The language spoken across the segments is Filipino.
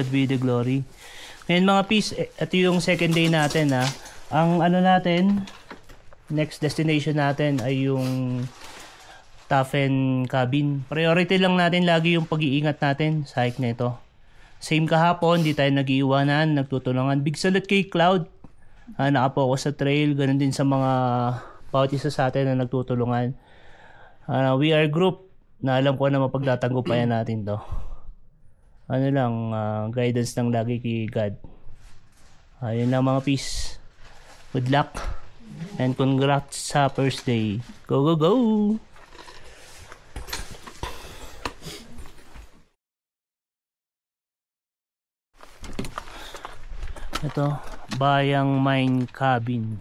God be the glory. Ngayon mga peace, ito yung second day natin ha. Ang ano natin, next destination natin ay yung Taffen Cabin. Priority lang natin lagi yung pag-iingat natin sa hike na ito. Same kahapon, di tayo nag-iiwanan, nagtutulungan. Big salute kay Cloud. Nakapokus sa trail, ganun din sa mga bawat isa sa atin na nagtutulungan. We are group na alam ko na mapagtatanggupayan natin to. Ano lang, guidance lang lagi kay God. Ayun lang mga peace. Good luck and congrats sa first day. Go, go, go! Ito, Bayang Mine Cabin.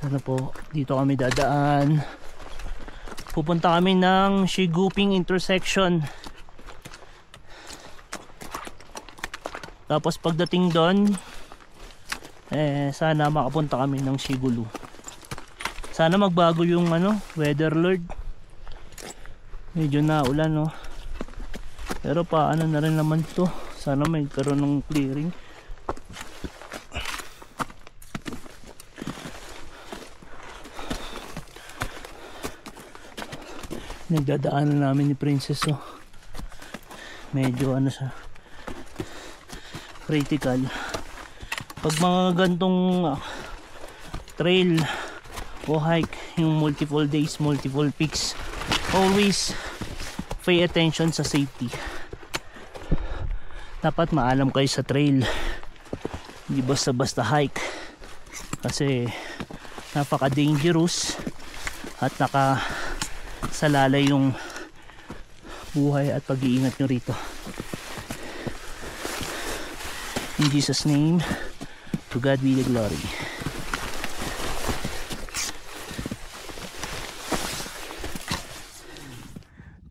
Ano po, dito kami dadaan. Pupunta kami ng Shiguping intersection. Tapos pagdating doon, sana makapunta kami ng Shigulu. Sana magbago yung weather lord. Medyo naulan no. Pero paano na rin naman to. Sana may karoon ng clearing. Nagdadaanan namin ni Princess oh. Medyo siya, critical. Pag mga gantong trail o hike, yung multiple days, multiple peaks, always pay attention sa safety. Dapat maalam kayo sa trail, hindi basta basta hike kasi napaka dangerous at salalay yung buhay at pag-iingat nyo rito. In Jesus' name, to God be the glory.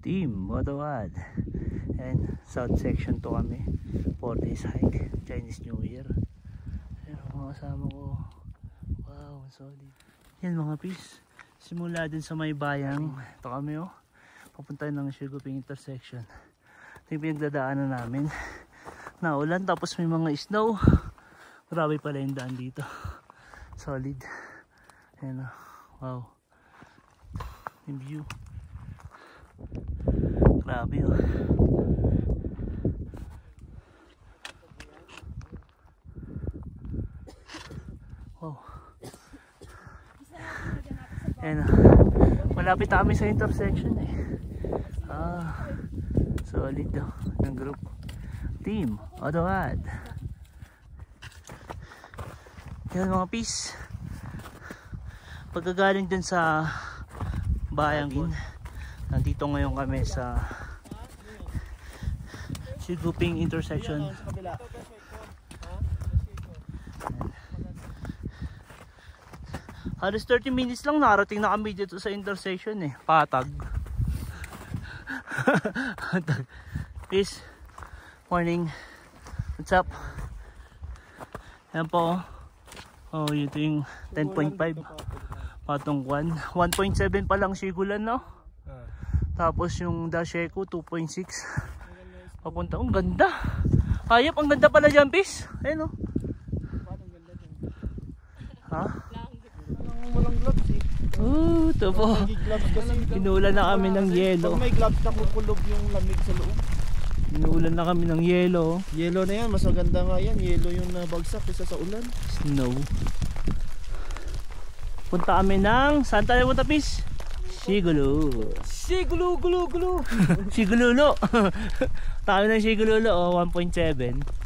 Team Motoad, and south section to kami for this hike, Chinese New Year. Ayan mga kasama ko. Wow, solid. Yan mga peace. Simula din sa may bayang, ito kami papunta ng Shiguping intersection. Ito yung pinagdadaanan namin. Naulan tapos may mga snow. Grabe pala yung daan dito. Solid. Ayan wow. Yung view. Grabe wow. Ayan malapit kami sa intersection solid ng group. Team Motoad. Yan mga peace. Pagkagaling dun sa bayang nandito ngayon kami sa Shiguping intersection. Halos 30 minutes lang narating na kami dito sa intersection Patag. Peace. Morning. What's up? Ayan po. Ito yung 10.5 patong 1.7 pa lang Shigulan tapos yung Dasheko 2.6 papunta. Ang ganda. Hayop, ang ganda pala dyan, Peace. Ayun Walang gloves ito po. Inulan na kami ng yelo. Pag may gloves na kukulob yung lamig sa loob. Inulan na kami ng yelo. Yelo na yan, mas maganda nga yan. Yelo yung nabagsak kaysa sa ulan. Snow. Punta kami ng, saan tayo punta, Peace? Shigulu. Shigulu. Shigululo. Tayo ng Shigululo 1.7.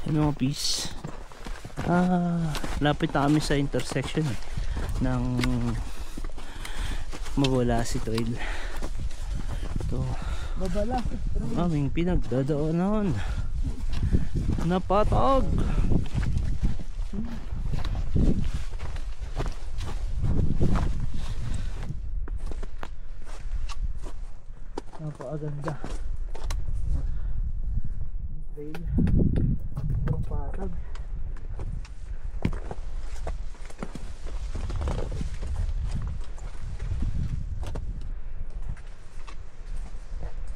Ano peace. Lapit na kami sa intersection ng Mabolasi Trail. Ito. Mabolasi Trail. Aming pinagdadaanan. Napatag. napakaganda. Trail. Sobrang patag.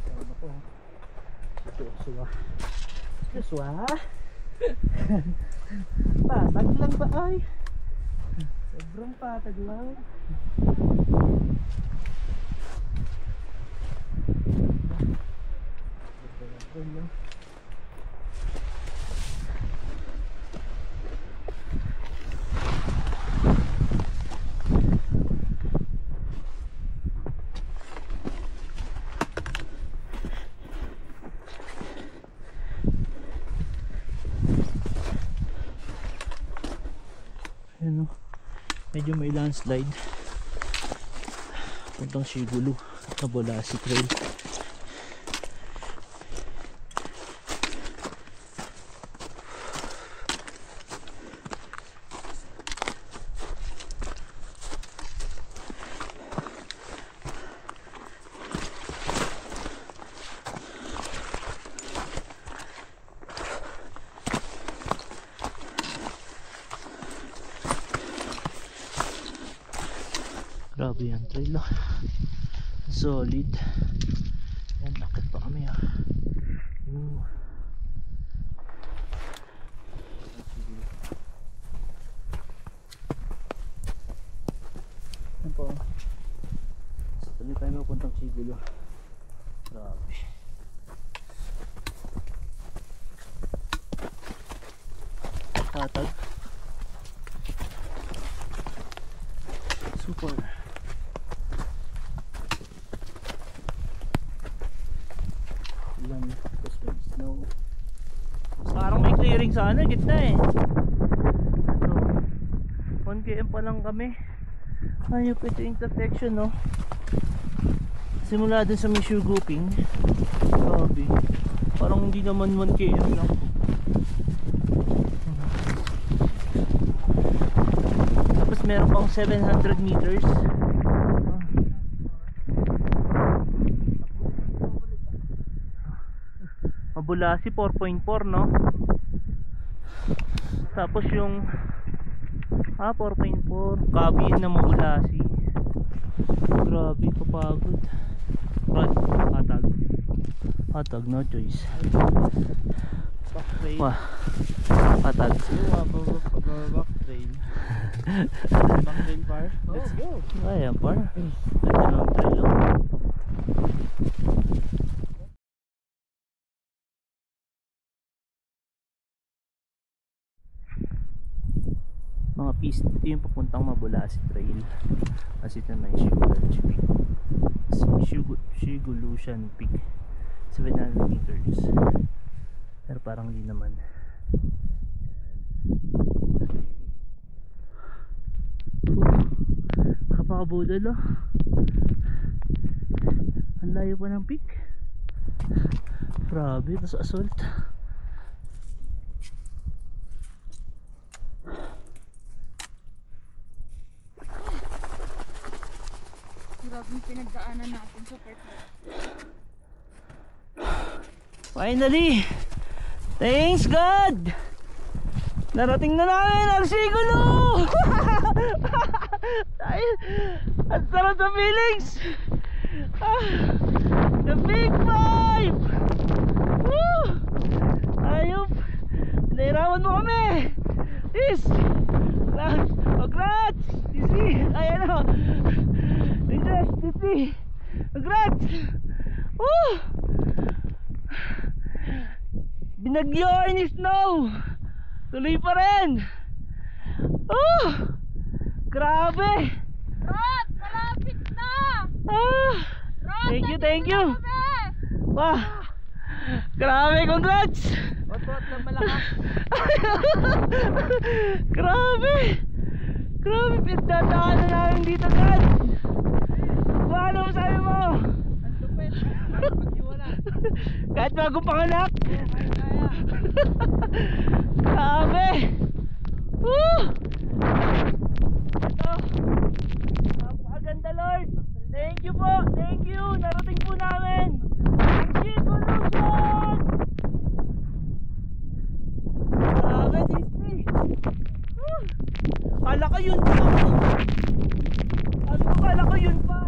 Ano ko? Joshua. Joshua? Patag lang ba ay? Sobrang patag lang. Ayan o, medyo may landslide puntang Sigulu at Nabolasi Trail. Grabe yan trail, solid. Yan, nakit pa kami ha. Yan po, so tuloy tayo mapuntang Sigulu. Grabe, patag, super. Snow. Parang may clearing sana, gitna eh. So, 1 km pa lang kami. Ayop, ito intersection no. Simula dun sa may shoe grouping. Grabe, parang hindi naman 1 km lang. Tapos meron pang 700 meters. Mabulasi 4.4 no. Tapos yung 4.4 Cabin na Mabulasi. Grabe, papagod. Patag. Patag, no choice. Wah, patag. Back trail. Back trail par. Let's go. Ayan par. Ganda ng trail oh. Mga piste, ito yung papuntang Mabulasi Trail. Kasi ito na yung Sigulusian Peak, 700 meters. Pero parang hindi naman. Kapakabudal oh. Ang layo pa ng peak. Grabe, tas assault. Yung pinagdaanan natin sa part. Finally! Thanks God! Narating na namin ang Sigulu! Ang sarap sa feelings! The big five! Woo! Ayop! Nairawan mo kami! Yes! Congrats! Easy! Ayan o! Easy! Congrats! Woo! Binagyo ni snow! Tuloy pa rin! Oh! Grabe! Rod! Malapit na! Ah! Rod! Thank you! Wah! Grabe! Congrats! Wat lang malakas. Grabe! Grabe! Pinagdadaanan namin dito, God! Ano sabi mo? Ang tupit. Pagdiwala. Kahit bagong panganak! Kaya. Grabe! Woo! Ito! Napakaganda, Lord! Thank you po! Thank you! Narating po namin! yun pa. Ano akala ko yun pa.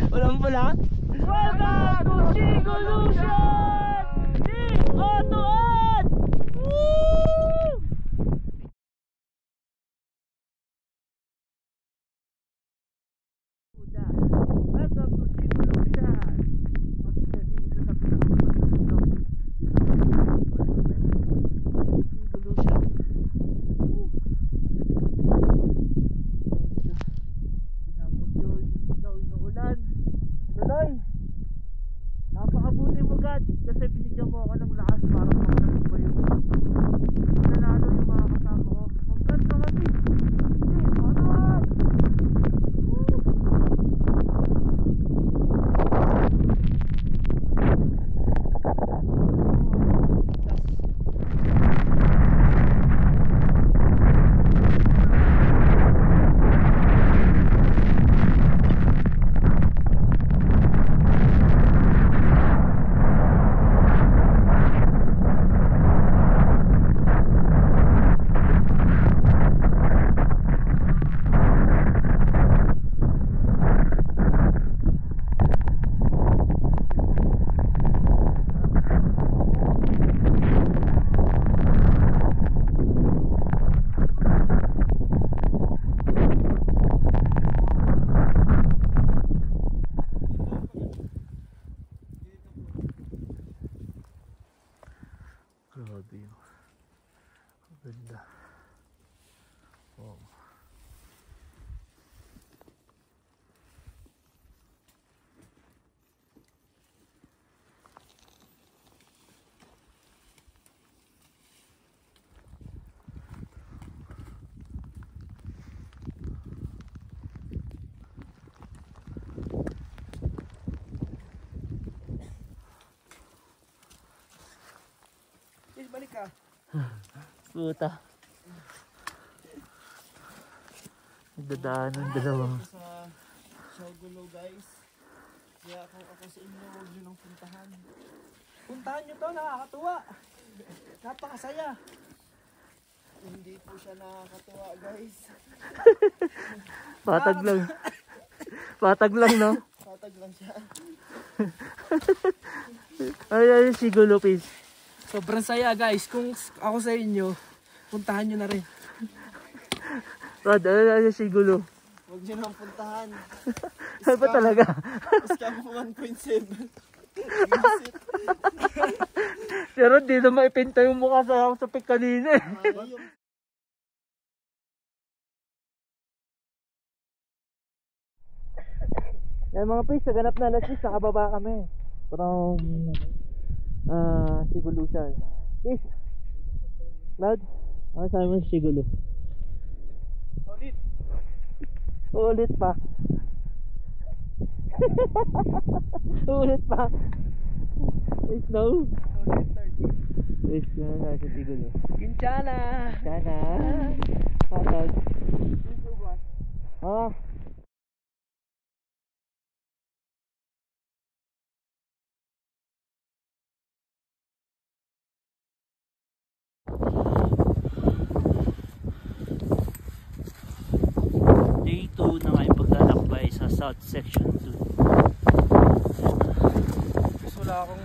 Walang pala. Welcome to Sigolution! Auto-on! Woo! Welcome to Sigolution! Pagdating sa pinakamatulog. Sigolution. Pinapag yun. Inuulan. Tuloy! Napakabuti mo, God, kasi binigyan mo ako ng lakas para magtalag pa yun. Nanalo yung mga kasama ko. Congrats naman, Pete! Pete, ano? Grabe yun. Ang ganda. Wow. Please balik ka. Puta. Nagdadaan ng dalawang. Sa Sigolo guys. Kaya kung ako sa inyo, huwag nyo nang puntahan. Puntahan nyo to, nakakatuwa. Napakasaya. Hindi po siya nakakatuwa guys. Patag lang. Patag lang, no? Patag lang siya. Ay, Sigolo, please. Sobrang saya guys. Kung ako sa inyo, puntahan nyo na rin. Rod, ano Sigolo? Huwag nyo nang puntahan. Ano ba talaga? Scam 1.7. Pero di na maipinta yung mukha sa pic kanina eh. Ayun. Yan mga please, naganap na alas 6, nakababa kami. From Sigolution. Please. Cloud, ano sabi mo sa Sigolo? Ulit. Ulit pa. Ulit pa. Snow. Ulit 30. Please, ano sabi sa Sigolo? Kinchana. Sana. Patag. Ah. Day 2 na ngayon paglalakbay sa South Section 2. Mas wala akong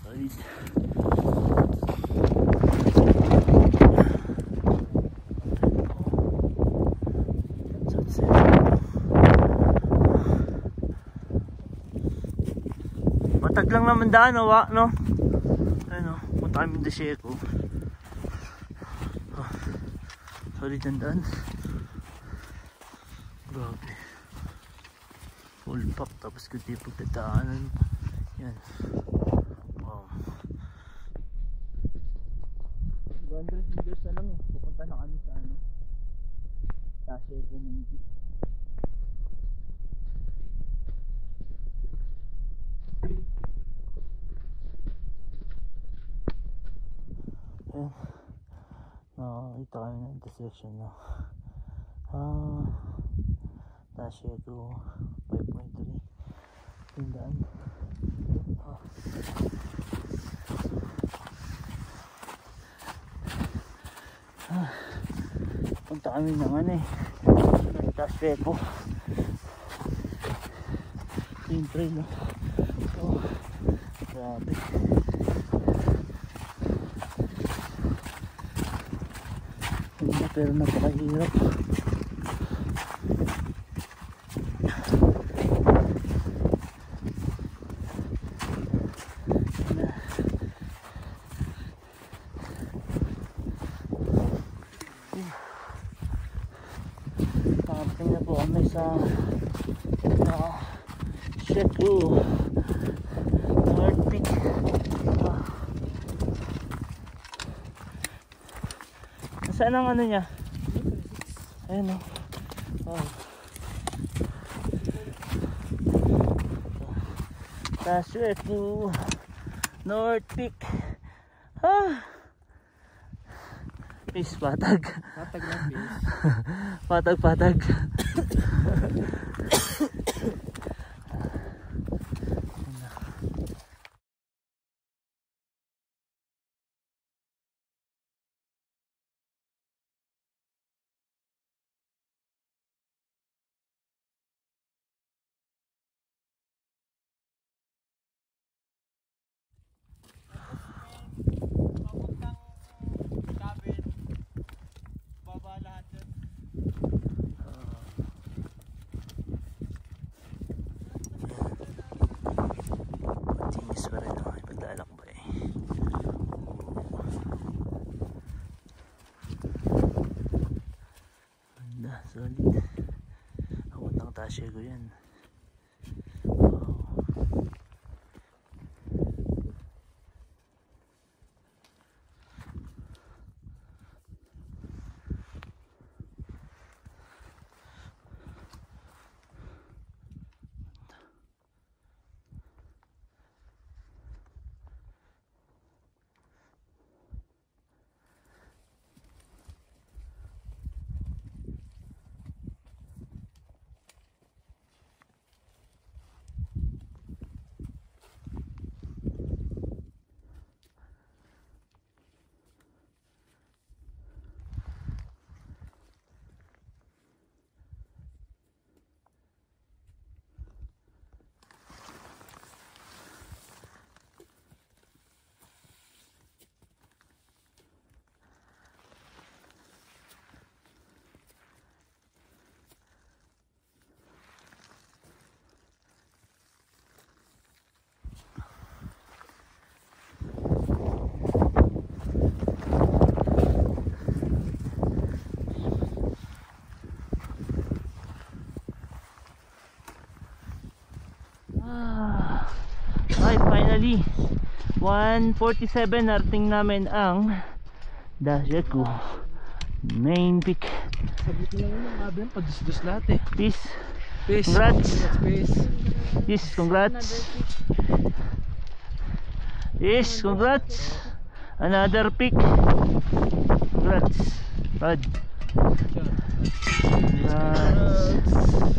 Solid. South Section. Matag lang naman daan, no? Ano, punta kami Desieco. Solid ang daan. Grabe. Full pack tapos kundi pagdadaanan. Yan. Wow. 200 meters na lang eh. Pupunta na kami sa ano. Desieco Mendy. Ito kami ng intersection na Tashiego 5.3 tindaan. Punta kami ng ano eh, ng Tashiego. Yung trail, no? Oh, grabe. Pero napakahirap. Nakarating na po kami sa Sheku North Peak. Saan ang ano niya? Ayan o. Wow. Tashiego North Peak. Peace, patag. Patag na peace. Patag, patag. Papuntang cabin. Baba lahat dun. Tinis pa rin ako ipaglalakbay. Ganda, solid. Papuntang Tashiego yan. Wow. Right, finally 1:47 narating namin ang Tashiego main peak. Sabit lang yun ang abin. Padus-dus lahat eh. Peace. Peace. Congrats. Peace. Yes, congrats. Yes, congrats. Another peak. Congrats. Rod. Congrats.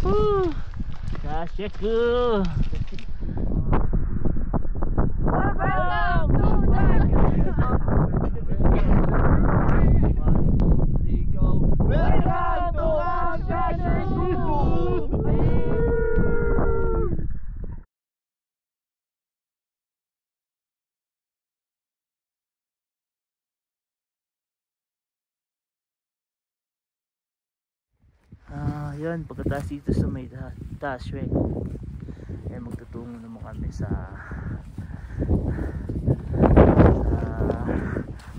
Woo. Tashiego. Yun, pagkatapos dito sa may Tashiego, eh magtutungo naman kami sa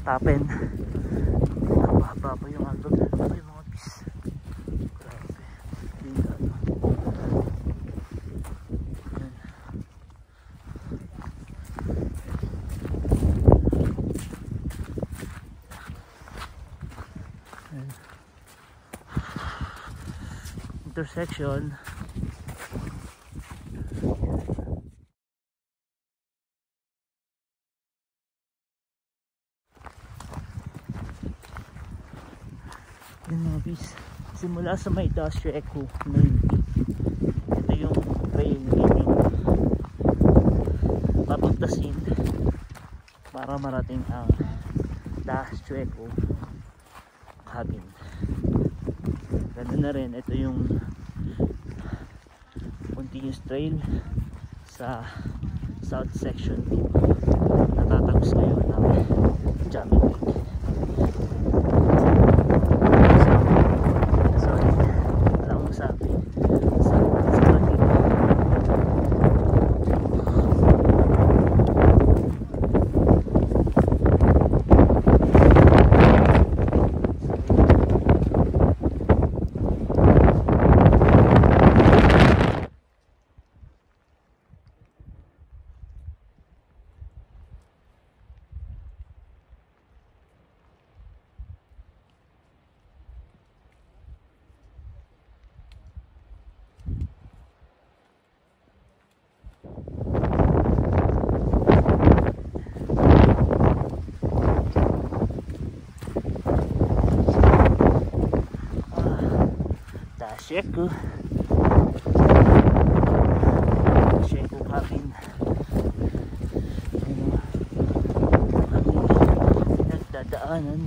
Tapen. Napahaba pa yung andog. Ano yung mga pis? Grabe. Linda, ano? Yan. Intersection. simula sa may Dasheku main peak. Ito yung trail ninyo papagtasin para marating ang Dasheku cabin. Ganda na rin, ito yung continuous trail sa south section 2. Natatagos kayo ng Jamming Peak. Sorry, wala akong sabi sa kanila. Dasheku cabin. Nagdadaanan.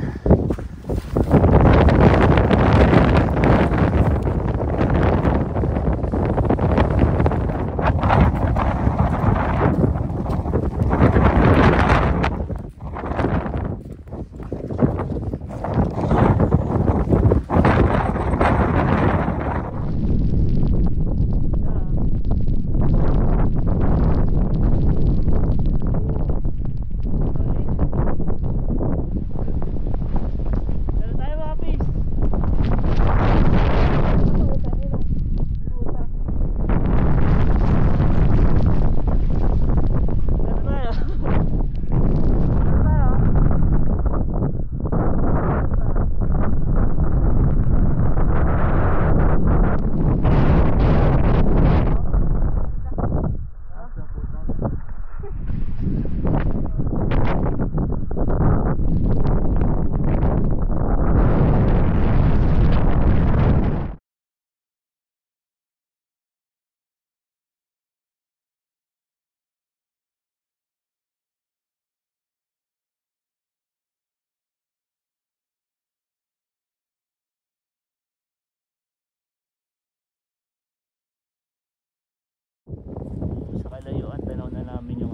Sa kalayuan, tanaw na namin yung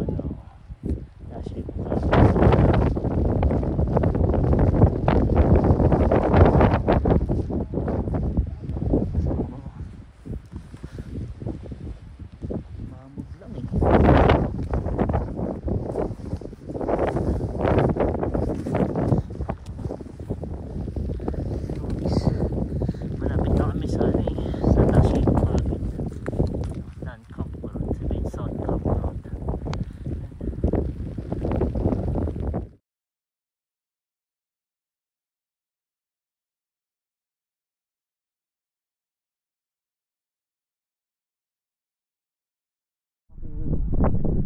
Dasheku mamog lang eh. Malapit na kami sa sa Dasheku cabin. Non-campground, sabihin South campground.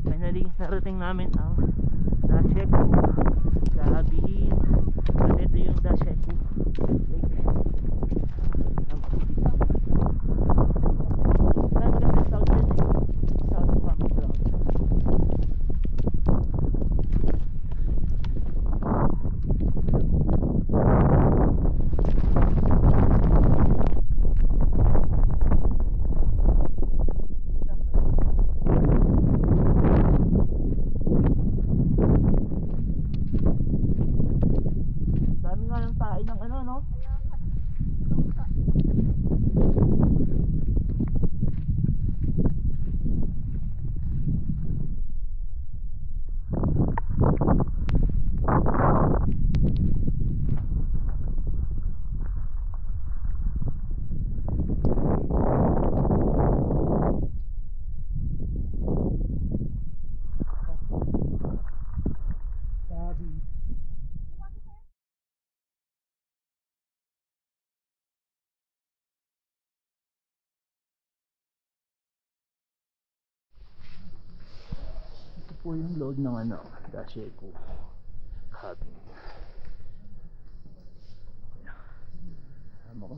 Finally, narating namin ang Dasheku cabin. At ito yung Dasheku Lake. Saan kasi south din eh. South campground. Dami nga ng tae ng no? Ito po yung load ng Dasheku cabin. Tama ko.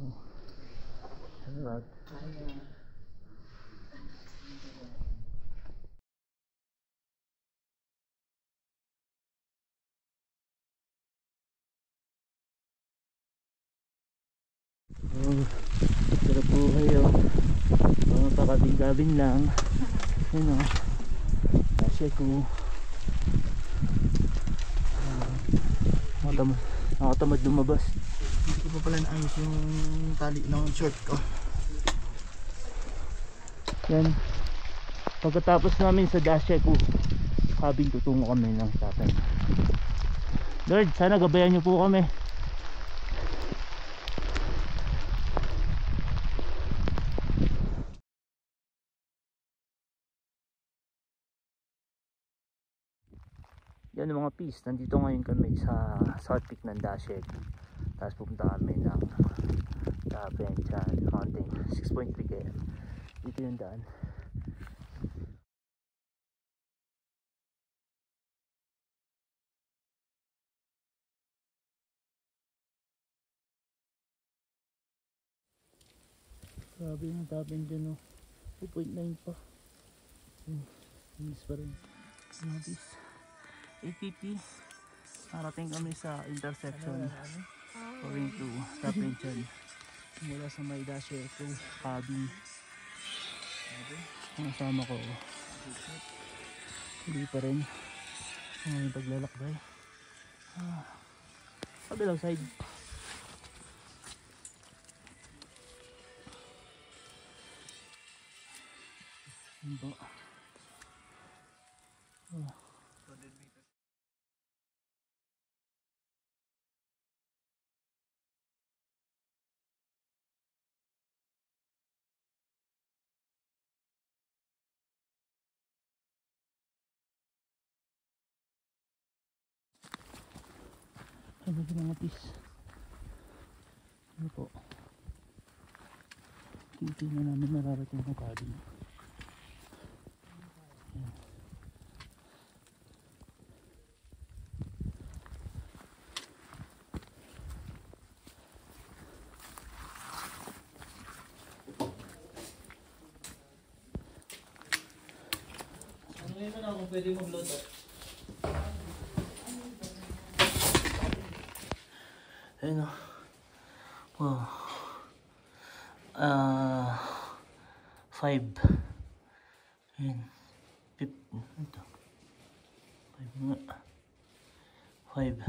Salamat. Oh, sarap buhay oh. Mga pakabing-gabing lang. Yun oh. Kasi ko nakatamad lumabas. Hindi ko pa pala naayos yung tali ng short ko. Yan. Pagkatapos namin sa Dasheku cabin, tutungo kami ng Tafen. Lord, sana gabayan niyo po kami. Yan mga peace, nandito ngayon kami sa South Peak ng Dasheku. Tapos pupunta kami ng Tafen Chan Mountain, 6.3 km. Dito yung daan. Grabe yung Tafen dyan oh. 2.9 pa. Minis pa rin. Mga peace. 850. Narating kami sa intersection going to Tafen Chan. Mula sa may Dasheku cabin. Ang kasama ko hindi pa rin ang paglalakbay. Kabilang side. Ano ba? Ano ba mga peace? Ano po? Hindi na namin nararating ng cabin. Ano ngayon na kung pwede magluto? Ayun o. Wow. 5. Ayun. 5. Ito. 5 nga. 5.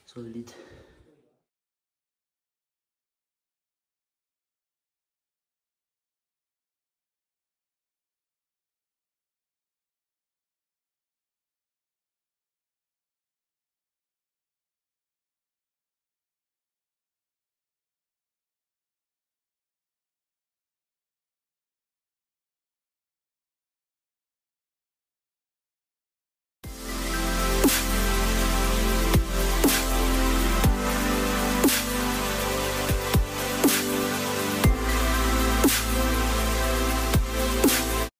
Solid.